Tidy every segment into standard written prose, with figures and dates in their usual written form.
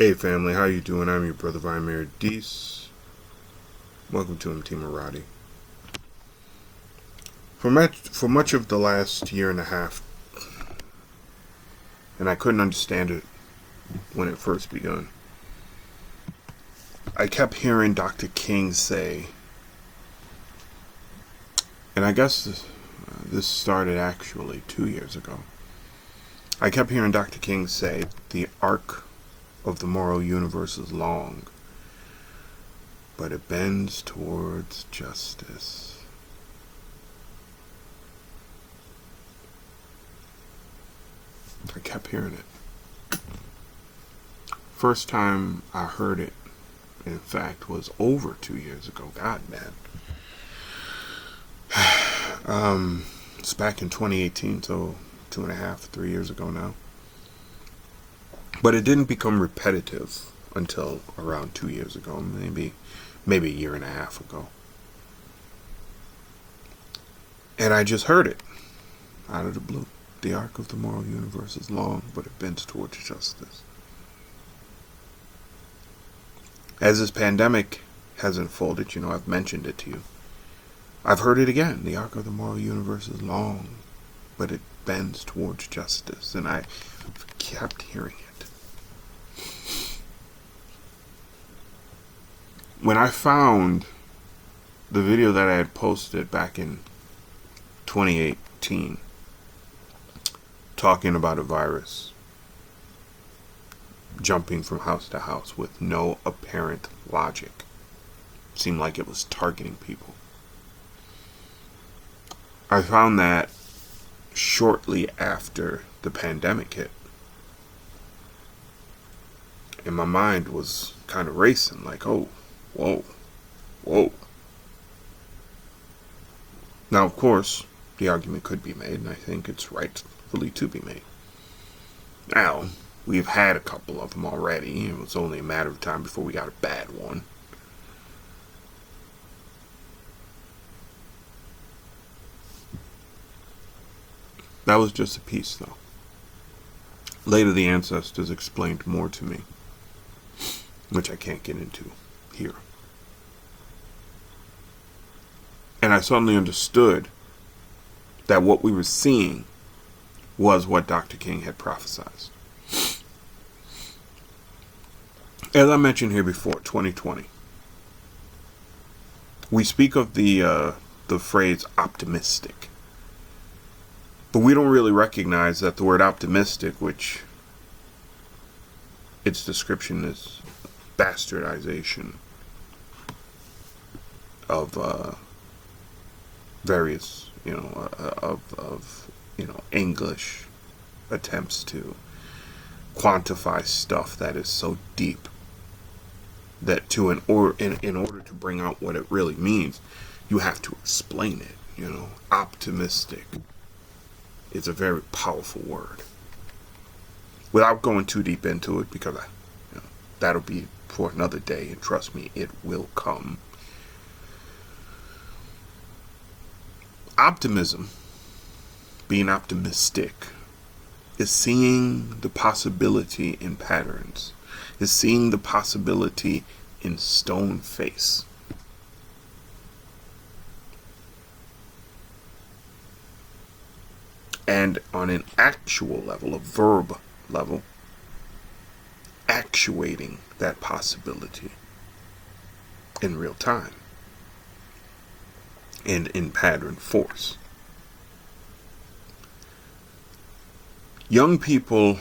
Hey family, how you doing? I'm your brother Vimir Dees. Welcome to Mtima Radi. For much of the last year and a half, and I couldn't understand it when it first begun, I kept hearing Dr. King say, and I guess this started actually 2 years ago. I kept hearing Dr. King say, the arc of the moral universe is long, but it bends towards justice. I kept hearing it. First time I heard it, in fact, was over 2 years ago. God, man. It's back in 2018, so 2.5, 3 years ago now. But it didn't become repetitive until around 2 years ago, maybe a year and a half ago. And I just heard it out of the blue. The arc of the moral universe is long, but it bends towards justice. As this pandemic has unfolded, I've mentioned it to you. I've heard it again. The arc of the moral universe is long, but it bends towards justice. And I kept hearing it. When I found the video that I had posted back in 2018, talking about a virus jumping from house to house with no apparent logic, seemed like it was targeting people. I found that shortly after the pandemic hit, and my mind was kind of racing, like, oh, whoa. Now, of course, the argument could be made, and I think it's rightfully to be made. Now, we've had a couple of them already. It was only a matter of time before we got a bad one. That was just a piece, though. Later, the ancestors explained more to me, which I can't get into here. And I suddenly understood that what we were seeing was what Dr. King had prophesied. As I mentioned here before, 2020. We speak of the phrase optimistic. But we don't really recognize that the word optimistic, which its description is bastardization of various, English attempts to quantify stuff that is so deep that in order to bring out what it really means, you have to explain it. Optimistic. It's a very powerful word. Without going too deep into it, because that'll be for another day, and trust me, it will come. Optimism, being optimistic, is seeing the possibility in patterns, is seeing the possibility in stone face. And on an actual level, a verb level, actuating that possibility in real time and in pattern force. Young people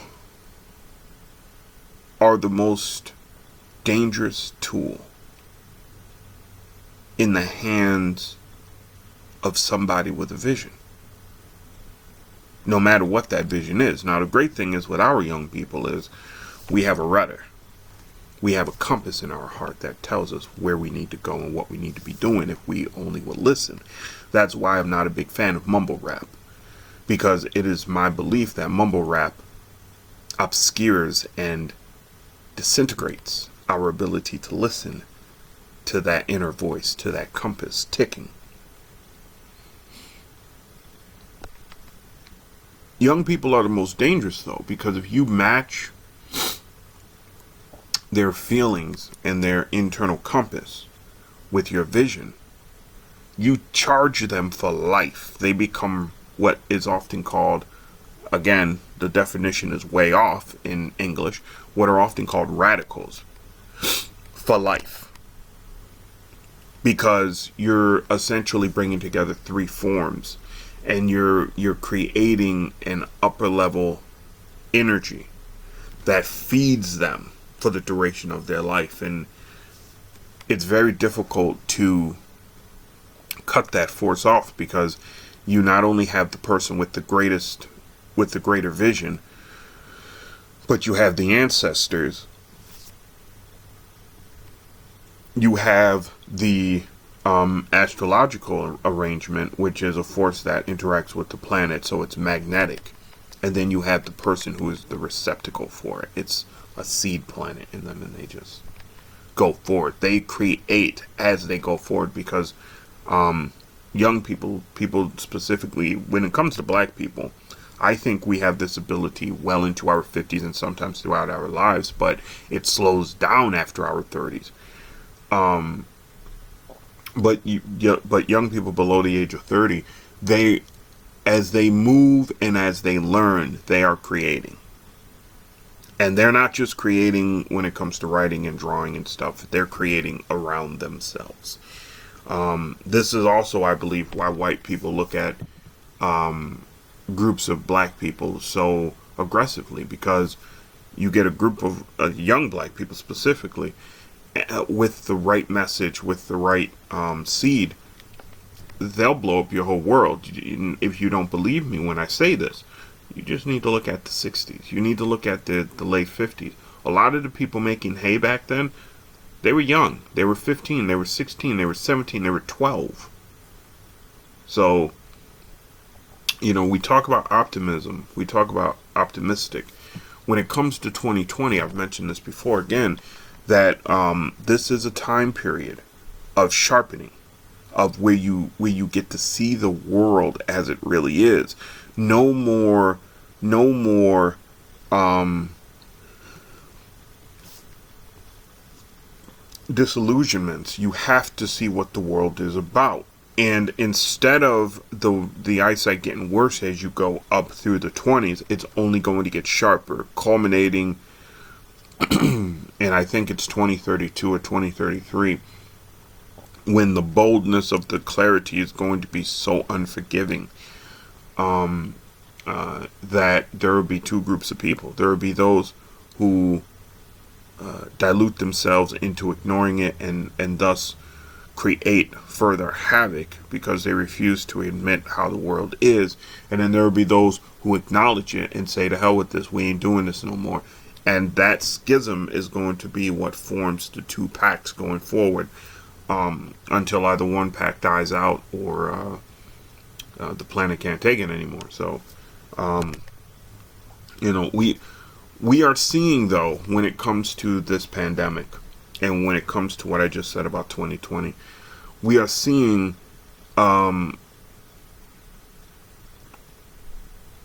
are the most dangerous tool in the hands of somebody with a vision. No matter what that vision is. Now, the great thing is with our young people is we have a rudder. We have a compass in our heart that tells us where we need to go and what we need to be doing if we only will listen. That's why I'm not a big fan of mumble rap. Because it is my belief that mumble rap obscures and disintegrates our ability to listen to that inner voice, to that compass ticking. Young people are the most dangerous, though, because if you match their feelings and their internal compass with your vision, you charge them for life. They become what is often called, again, the definition is way off in English, what are often called radicals for life. Because you're essentially bringing together three forms, and you're creating an upper level energy that feeds them for the duration of their life. And it's very difficult to cut that force off, because you not only have the person with the greater vision, but you have the ancestors, you have the astrological arrangement, which is a force that interacts with the planet, so it's magnetic, and then you have the person who is the receptacle for it. It's a seed planet in them, and they just go forward. They create as they go forward, because young people specifically, when it comes to black people, I think we have this ability well into our 50s and sometimes throughout our lives, but it slows down after our 30s. But young people below the age of 30, as they move and as they learn, they are creating. And they're not just creating when it comes to writing and drawing and stuff. They're creating around themselves. This is also, I believe, why white people look at groups of black people so aggressively, because you get a group of young black people specifically with the right message, with the right seed, they'll blow up your whole world. If you don't believe me when I say this, you just need to look at the 60s. You need to look at the late 50s. A lot of the people making hay back then, they were young. They were 15, they were 16, they were 17, they were 12. So, we talk about optimism. We talk about optimistic. When it comes to 2020, I've mentioned this before again, that this is a time period of sharpening, of where you get to see the world as it really is. No more disillusionments. You have to see what the world is about. And instead of the eyesight getting worse as you go up through the 20s, it's only going to get sharper, culminating, and I think it's 2032 or 2033, when the boldness of the clarity is going to be so unforgiving, that there will be two groups of people. There will be those who dilute themselves into ignoring it and thus create further havoc because they refuse to admit how the world is. And then there will be those who acknowledge it and say, to hell with this, we ain't doing this no more. And that schism is going to be what forms the two packs going forward, until either one pack dies out or the planet can't take it anymore. So, we are seeing, though, when it comes to this pandemic, and when it comes to what I just said about 2020, we are seeing,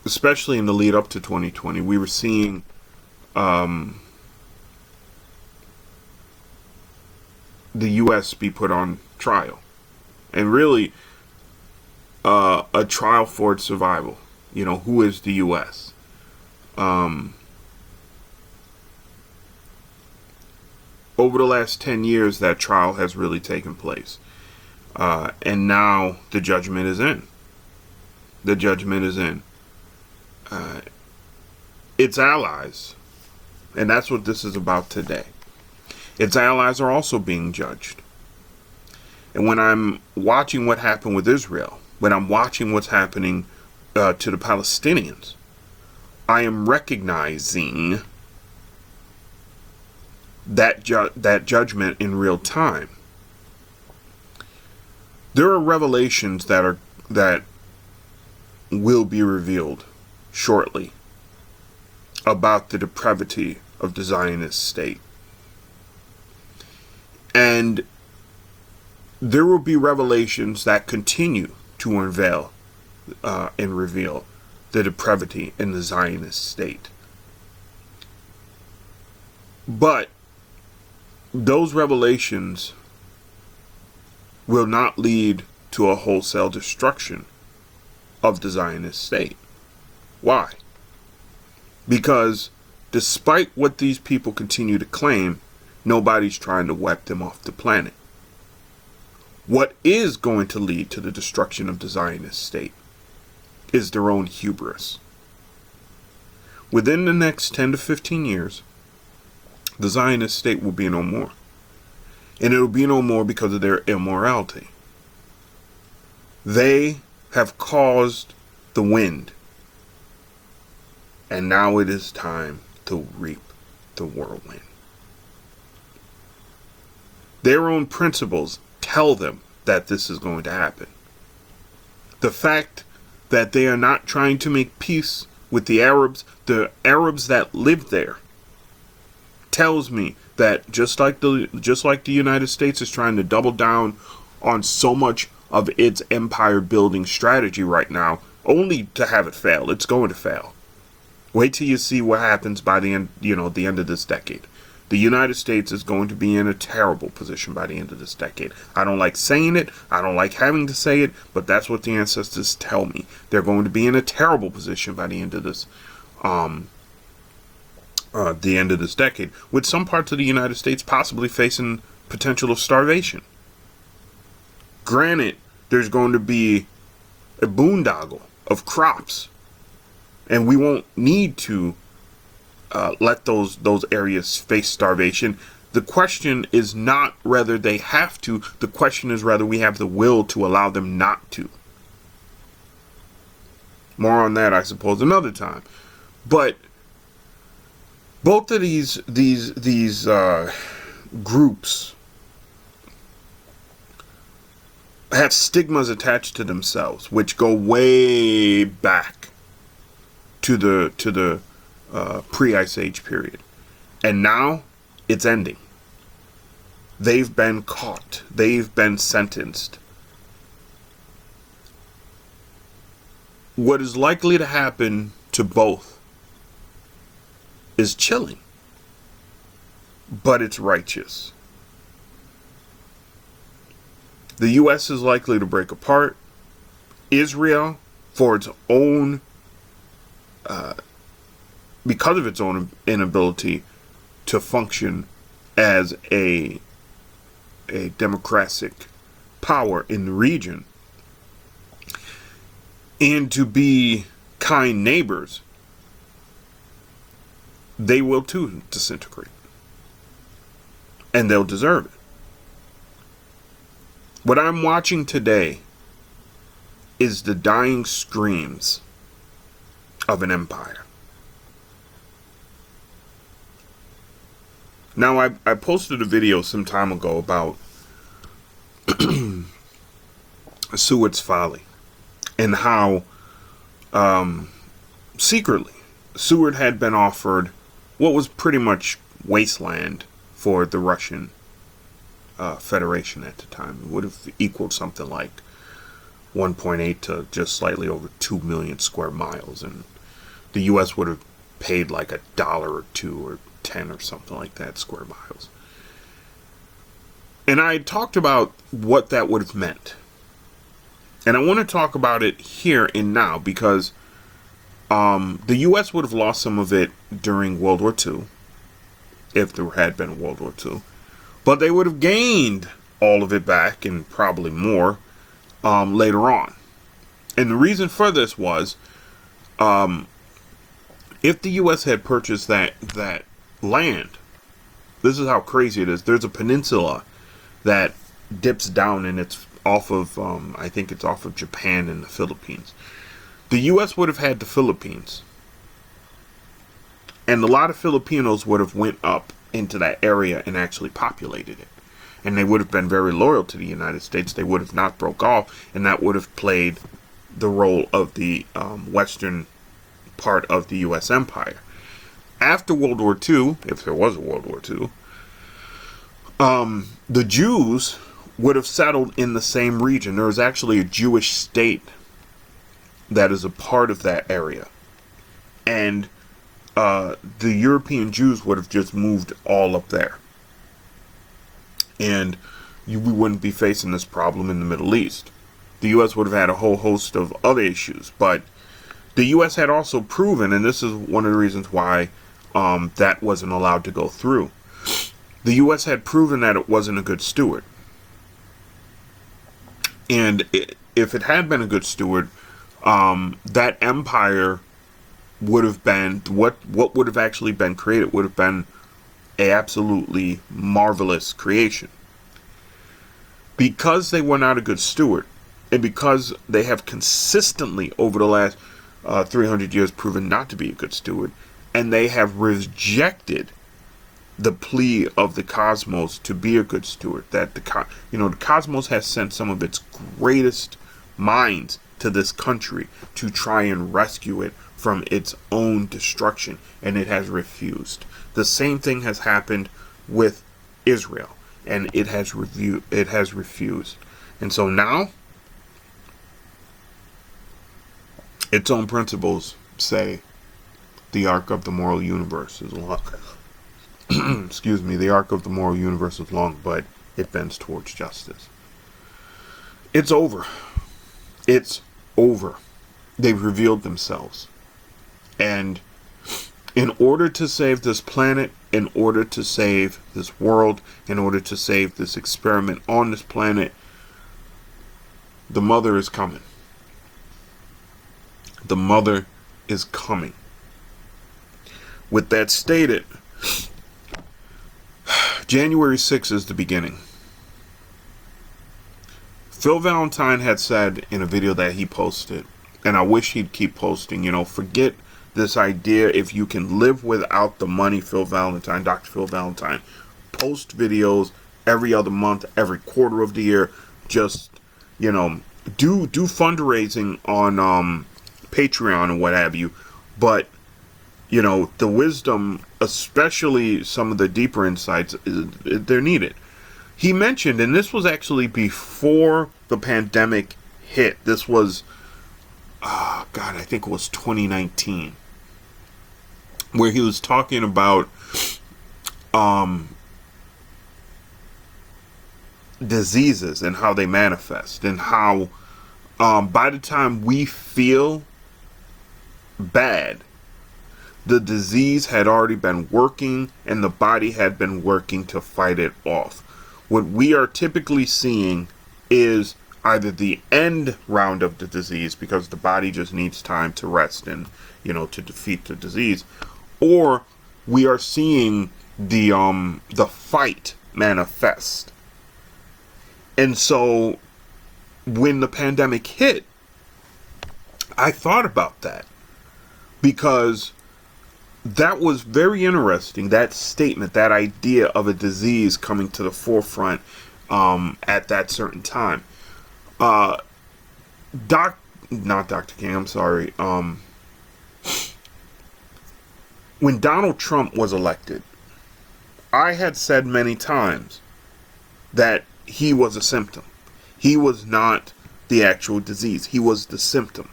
especially in the lead up to 2020, we were seeing the U.S. be put on trial, and really a trial for its survival. Who is the U.S.? Over the last 10 years, that trial has really taken place. And now the judgment is in. The judgment is in. Its allies, and that's what this is about today, its allies are also being judged. And when I'm watching what happened with Israel, when I'm watching what's happening to the Palestinians, I am recognizing that judgment in real time. There are revelations that will be revealed shortly about the depravity of the Zionist state. And there will be revelations that continue to unveil and reveal the depravity in the Zionist state. But those revelations will not lead to a wholesale destruction of the Zionist state. Why? Because despite what these people continue to claim, nobody's trying to wipe them off the planet. What is going to lead to the destruction of the Zionist state is their own hubris. Within the next 10 to 15 years, the Zionist state will be no more. And it will be no more because of their immorality. They have caused the wind. And now it is time to reap the whirlwind. Their own principles tell them that this is going to happen. The fact that they are not trying to make peace with the Arabs that live there, tells me that just like the United States is trying to double down on so much of its empire building strategy right now, only to have it fail. It's going to fail. Wait till you see what happens by the end, the end of this decade. The United States is going to be in a terrible position by the end of this decade. I don't like saying it. I don't like having to say it, but that's what the ancestors tell me. They're going to be in a terrible position by the end of this decade, with some parts of the United States possibly facing potential of starvation. Granted, there's going to be a boondoggle of crops, and we won't need to let those areas face starvation. The question is not whether they have to. The question is whether we have the will to allow them not to. More on that, I suppose, another time. But both of these groups have stigmas attached to themselves, which go way back to the pre-Ice Age period, and now it's ending. They've been caught. They've been sentenced. What is likely to happen to both is chilling, but it's righteous. The U.S. is likely to break apart. Israel, for its own, because of its own inability to function as a democratic power in the region, and to be kind neighbors, they will too disintegrate. And they'll deserve it. What I'm watching today is the dying screams of an empire. Now, I posted a video some time ago about Seward's Folly, and how secretly Seward had been offered what was pretty much wasteland for the Russian Federation at the time. It would have equaled something like 1.8 to just slightly over 2 million square miles, and the U.S. would have paid like $1 or $2 or 10 or something like that square miles. And I talked about what that would have meant. And I want to talk about it here and now because the U.S. would have lost some of it during World War II, if there had been World War II. But they would have gained all of it back, and probably more, later on. And the reason for this was, if the U.S. had purchased that land, this is how crazy it is. There's a peninsula that dips down, and it's off of, I think it's off of Japan and the Philippines. The U.S. would have had the Philippines, and a lot of Filipinos would have went up into that area and actually populated it. And they would have been very loyal to the United States. They would have not broke off, and that would have played the role of the western part of the U.S. empire. After World War II, if there was a World War II, the Jews would have settled in the same region. There is actually a Jewish state that is a part of that area. And the European Jews would have just moved all up there. And we wouldn't be facing this problem in the Middle East. The U.S. would have had a whole host of other issues, but the U.S. had also proven, and this is one of the reasons why that wasn't allowed to go through. The U.S. had proven that it wasn't a good steward. And if it had been a good steward, that empire would have been, what would have actually been created would have been an absolutely marvelous creation. Because they were not a good steward, and because they have consistently over the last 300 years proven not to be a good steward, and they have rejected the plea of the cosmos to be a good steward, that the cosmos has sent some of its greatest minds to this country to try and rescue it from its own destruction, and it has refused. The same thing has happened with Israel, and it has refused. And so now its own principles say the arc of the moral universe is long. Excuse me, the arc of the moral universe is long, but it bends towards justice. It's over. It's over. They've revealed themselves. And in order to save this planet, in order to save this world, in order to save this experiment on this planet, the mother is coming. The mother is coming. With that stated, January 6th is the beginning. Phil Valentine had said in a video that he posted, and I wish he'd keep posting, forget this idea if you can live without the money, Phil Valentine, Dr. Phil Valentine, post videos every other month, every quarter of the year, just, do fundraising on Patreon and what have you, but the wisdom, especially some of the deeper insights, they're needed. He mentioned, and this was actually before the pandemic hit. This was, I think it was 2019, where he was talking about diseases and how they manifest, and how by the time we feel bad, the disease had already been working and the body had been working to fight it off. What we are typically seeing is either the end round of the disease, because the body just needs time to rest and, to defeat the disease, or we are seeing the fight manifest. And so when the pandemic hit, I thought about that, because that was very interesting, that statement, that idea of a disease coming to the forefront at that certain time. Not Dr. King, I'm sorry. When Donald Trump was elected, I had said many times that he was a symptom. He was not the actual disease. He was the symptom.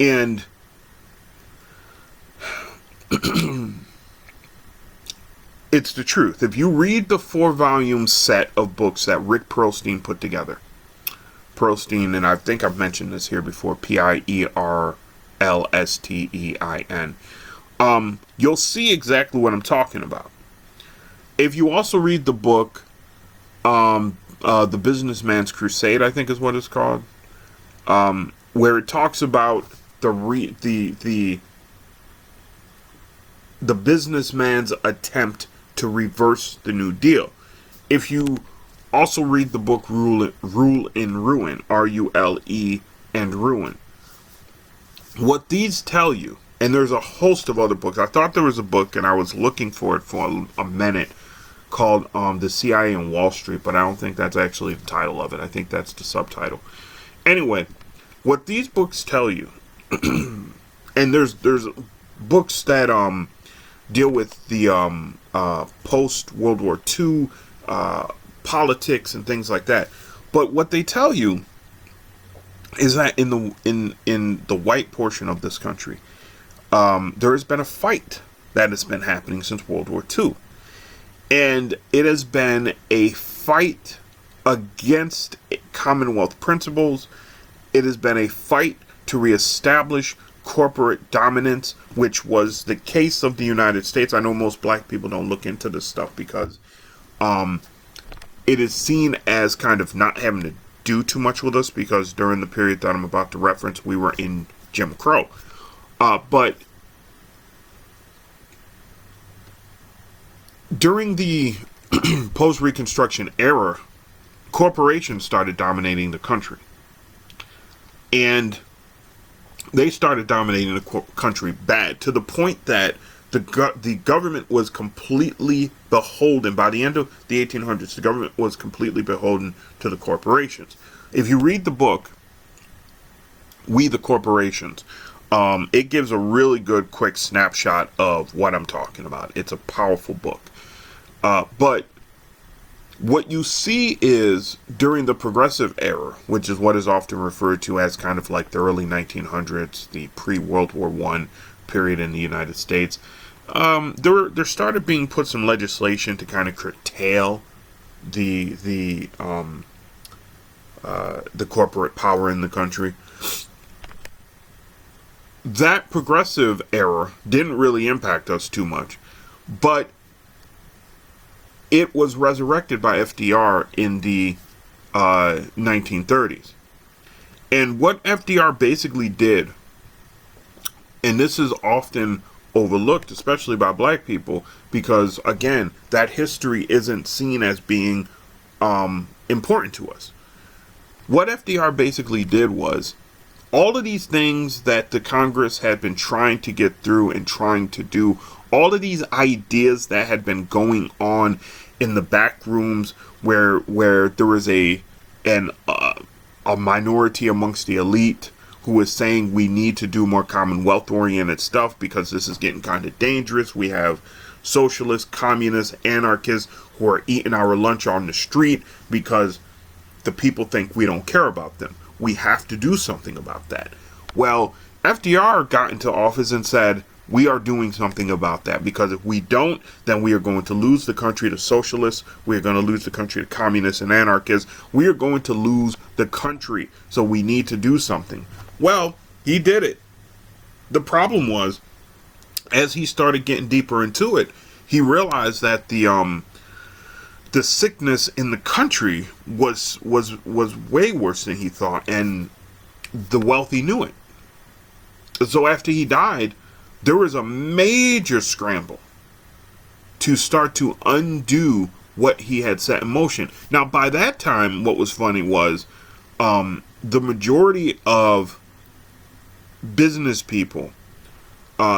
And it's the truth. If you read the 4-volume set of books that Rick Perlstein put together, Perlstein, and I think I've mentioned this here before, Pierlstein, you'll see exactly what I'm talking about. If you also read the book, The Businessman's Crusade, I think is what it's called, where it talks about the businessman's attempt to reverse the New Deal. If you also read the book Rule in Ruin, R-U-L-E and Ruin, what these tell you, and there's a host of other books. I thought there was a book, and I was looking for it for a minute, called The CIA and Wall Street, but I don't think that's actually the title of it. I think that's the subtitle. Anyway, what these books tell you, and there's books that deal with the post World War II politics and things like that. But what they tell you is that in the white portion of this country, there has been a fight that has been happening since World War II. And it has been a fight against Commonwealth principles. It has been a fight to reestablish corporate dominance, which was the case of the United States. I know most black people don't look into this stuff because it is seen as kind of not having to do too much with us, because during the period that I'm about to reference, we were in Jim Crow. But during the post-Reconstruction era, corporations started dominating the country. And they started dominating the country bad, to the point that the government was completely beholden. By the end of the 1800s, the government was completely beholden to the corporations. If you read the book, We the Corporations, it gives a really good quick snapshot of what I'm talking about. It's a powerful book. But what you see is, during the Progressive Era, which is what is often referred to as kind of like the early 1900s, the pre-World War I period in the United States, there started being put some legislation to kind of curtail the corporate power in the country. That Progressive Era didn't really impact us too much, but it was resurrected by FDR in the 1930s. And what FDR basically did, and this is often overlooked, especially by black people, because, again, that history isn't seen as being important to us. What FDR basically did was, all of these things that the Congress had been trying to get through and trying to do, all of these ideas that had been going on in the back rooms, where there was a minority amongst the elite who was saying we need to do more Commonwealth oriented stuff because this is getting kind of dangerous. We have socialists, communists, anarchists who are eating our lunch on the street because the people think we don't care about them. We have to do something about that. Well, FDR got into office and said, we are doing something about that, because if we don't, then we are going to lose the country to socialists. We are going to lose the country to communists and anarchists. We are going to lose the country. So we need to do something. Well, he did it. The problem was, as he started getting deeper into it, he realized that the sickness in the country was way worse than he thought, and the wealthy knew it. So after he died, there was a major scramble to start to undo what he had set in motion. Now, by that time, what was funny was the majority of business people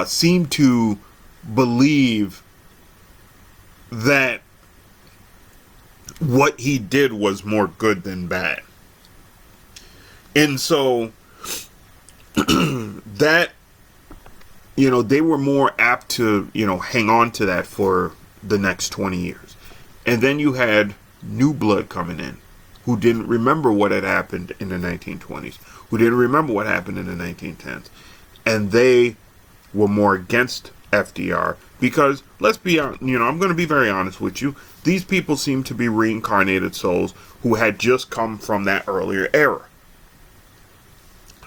seemed to believe that what he did was more good than bad. And so that, they were more apt to, hang on to that for the next 20 years. And then you had new blood coming in who didn't remember what had happened in the 1920s, who didn't remember what happened in the 1910s. And they were more against FDR because, let's be honest, I'm going to be very honest with you. These people seem to be reincarnated souls who had just come from that earlier era.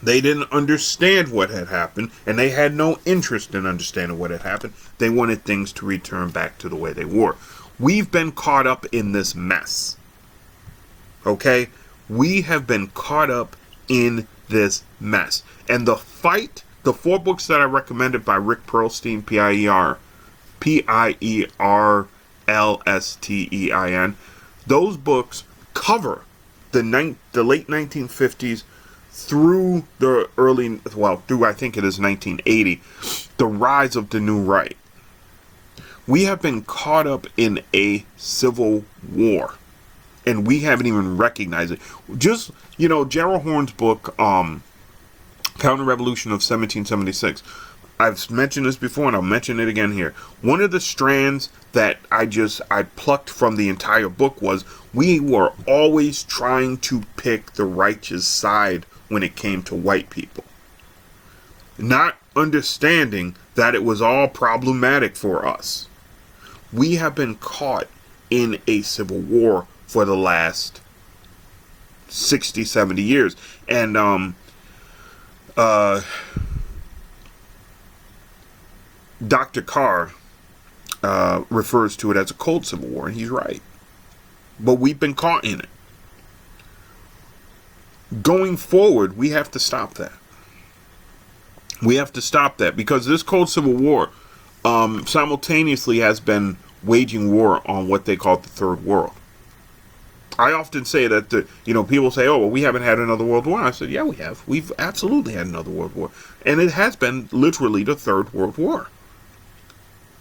They didn't understand what had happened, and they had no interest in understanding what had happened. They wanted things to return back to the way they were. We've been caught up in this mess. Okay? We have been caught up in this mess. And the 4 books that I recommended by Rick Perlstein, P-I-E-R-L-S-T-E-I-N, those books cover the late 1950s through through I think it is 1980, the rise of the New Right. We have been caught up in a civil war, and we haven't even recognized it. Just, Gerald Horne's book, Counter-Revolution of 1776. I've mentioned this before, and I'll mention it again here. One of the strands that I plucked from the entire book was, we were always trying to pick the righteous side when it came to white people, not understanding that it was all problematic for us. We have been caught in a civil war for the last 60, 70 years. And Dr. Carr refers to it as a cold civil war, and he's right. But we've been caught in it. Going forward, we have to stop that. We have to stop that, because this cold civil war simultaneously has been waging war on what they call the third world. I often say that people say, "Oh, well, we haven't had another world war." I said, "Yeah, we have. We've absolutely had another world war, and it has been literally the third world war."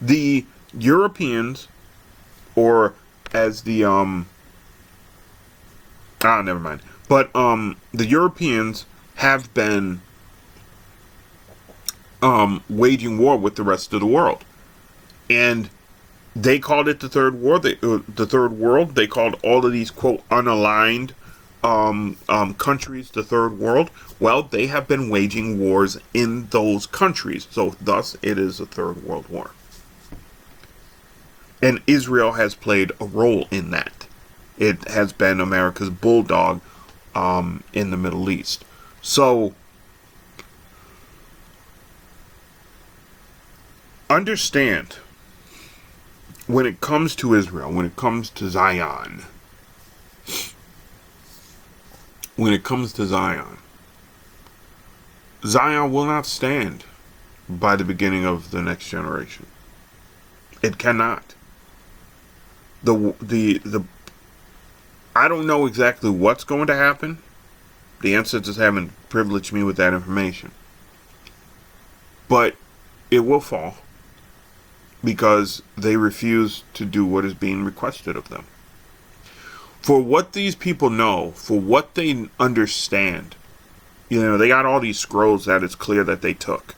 The Europeans, or as the never mind. But the Europeans have been waging war with the rest of the world, and they called it the third war. The third world. They called all of these, quote, unaligned countries the third world. Well, they have been waging wars in those countries, so thus it is a third world war. And Israel has played a role in that. It has been America's bulldog in the Middle East. So understand, when it comes to Israel, when it comes to Zion, Zion will not stand by the beginning of the next generation. It cannot. I don't know exactly what's going to happen. The ancestors haven't privileged me with that information. But it will fall, because they refuse to do what is being requested of them. For what these people know, for what they understand, they got all these scrolls that it's clear that they took.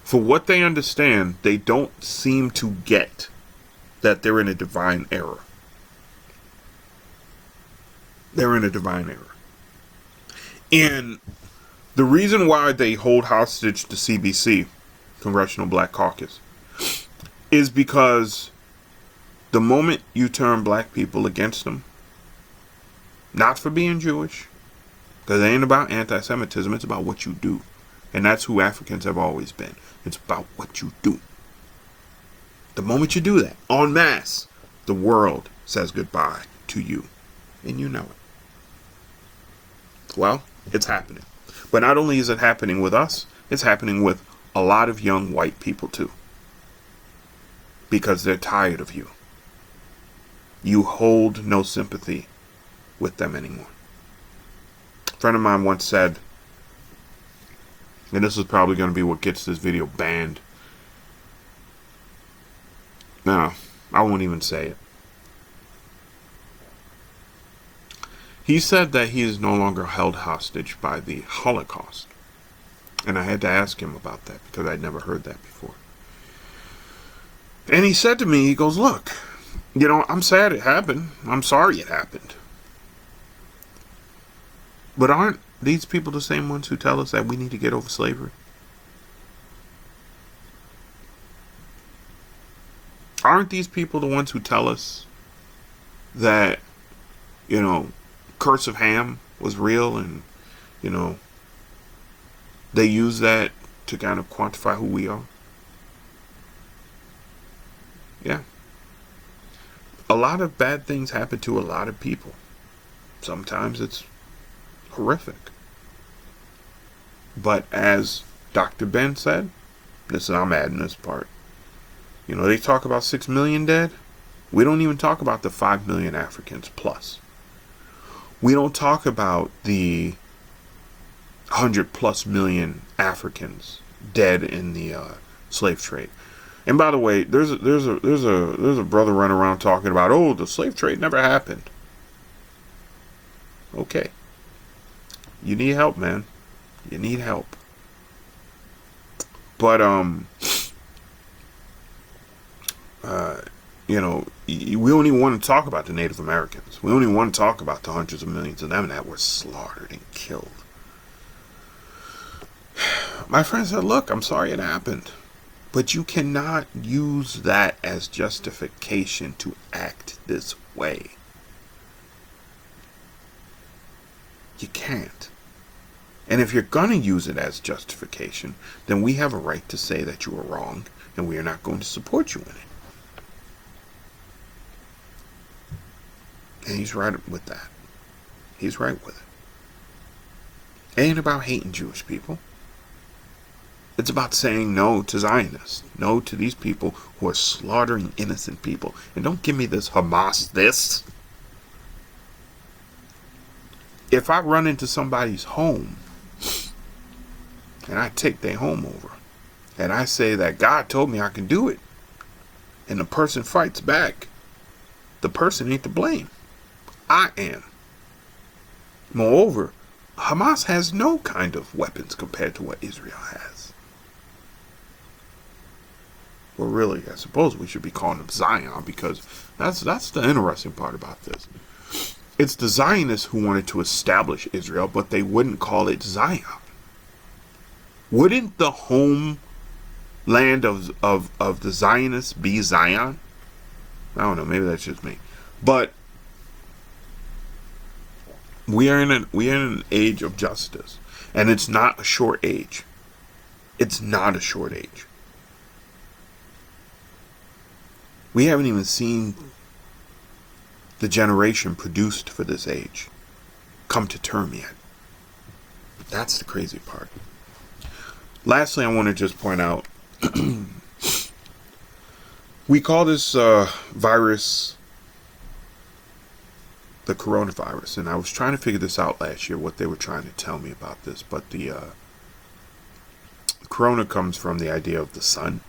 For what they understand, they don't seem to get that they're in a divine error. They're in a divine error. And the reason why they hold hostage the CBC, Congressional Black Caucus, is because the moment you turn black people against them, not for being Jewish, because it ain't about anti-Semitism, it's about what you do. And that's who Africans have always been. It's about what you do. The moment you do that, en masse, the world says goodbye to you. And you know it. Well, it's happening. But not only is it happening with us, it's happening with a lot of young white people too. Because they're tired of you. You hold no sympathy with them anymore. A friend of mine once said, and this is probably going to be what gets this video banned. No, I won't even say it. He said that he is no longer held hostage by the Holocaust. And I had to ask him about that, because I'd never heard that before. And he said to me, he goes, "Look, I'm sad it happened. I'm sorry it happened. But aren't these people the same ones who tell us that we need to get over slavery? Aren't these people the ones who tell us that, Curse of Ham was real, and, they use that to kind of quantify who we are?" Yeah. A lot of bad things happen to a lot of people. Sometimes it's horrific. But as Dr. Ben said, I'm adding this part. They talk about 6 million dead. We don't even talk about the 5 million Africans plus. We don't talk about the 100+ million Africans dead in the slave trade. And by the way, there's a brother running around talking about, "Oh, the slave trade never happened." Okay. You need help, man. You need help. But we don't even want to talk about the Native Americans. We don't even want to talk about the hundreds of millions of them that were slaughtered and killed. My friend said, "Look, I'm sorry it happened. But you cannot use that as justification to act this way. You can't. And if you're going to use it as justification, then we have a right to say that you are wrong, and we are not going to support you in it. And he's right with that. He's right with it. It ain't about hating Jewish people. It's about saying no to Zionists. No to these people who are slaughtering innocent people. And don't give me this Hamas this. If I run into somebody's home and I take their home over and I say that God told me I can do it, and the person fights back, the person ain't to blame. I am. Moreover, Hamas has no kind of weapons compared to what Israel has. Well, really, I suppose we should be calling them Zion, because that's the interesting part about this. It's the Zionists who wanted to establish Israel, but they wouldn't call it Zion. Wouldn't the homeland of the Zionists be Zion? I don't know, maybe that's just me. But we are in an age of justice, and it's not a short age. It's not a short age. We haven't even seen the generation produced for this age come to term yet. That's the crazy part. Lastly, I want to just point out, we call this virus the coronavirus, and I was trying to figure this out last year, what they were trying to tell me about this, but the corona comes from the idea of the sun.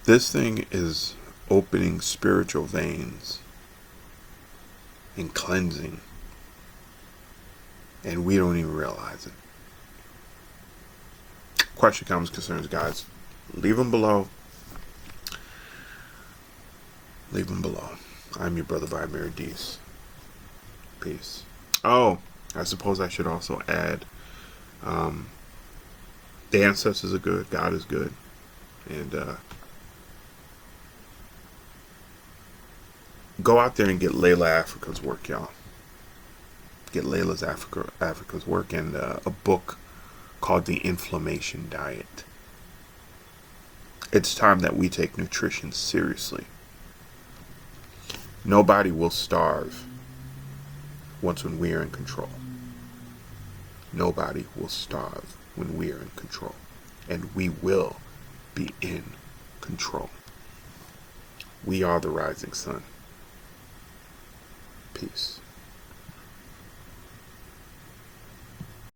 This thing is opening spiritual veins and cleansing, and we don't even realize it. Question, comments, concerns, guys, leave them below. Leave them below. I'm your brother Mary Dees. Peace. Oh, I suppose I should also add, the ancestors are good, God is good, and go out there and get Layla Africa's work, y'all. Get Layla's Africa's work, and a book called The Inflammation Diet. It's time that we take nutrition seriously. Nobody will starve when we are in control. Nobody will starve when we are in control. And we will be in control. We are the rising sun. Peace.